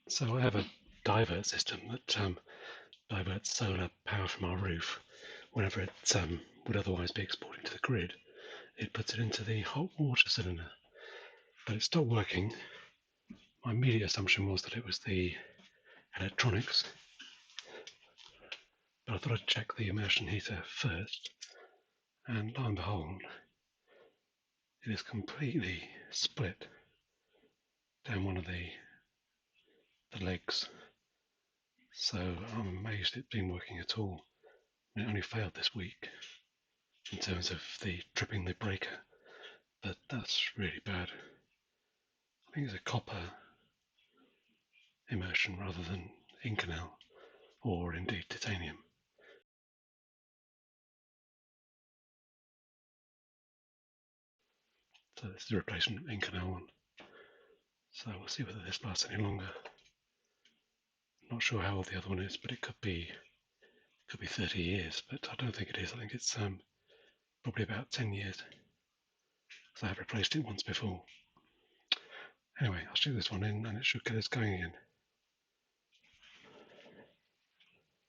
So I have a divert system that diverts solar power from our roof whenever it would otherwise be exporting to the grid. It puts it into the hot water cylinder, but it stopped working. My immediate assumption was that it was the electronics, but I thought I'd check the immersion heater first, and lo and behold, it is completely split down one of the legs. So I'm amazed it's been working at all. And it only failed this week in terms of the tripping the breaker, but that's really bad. I think it's a copper immersion rather than Inconel or indeed titanium. So this is a replacement Inconel one. So we'll see whether this lasts any longer. Not sure how old the other one is, but it could be 30 years, but I don't think it is. I think it's probably about 10 years. So I have replaced it once before. Anyway, I'll shoot this one in and it should get us going again.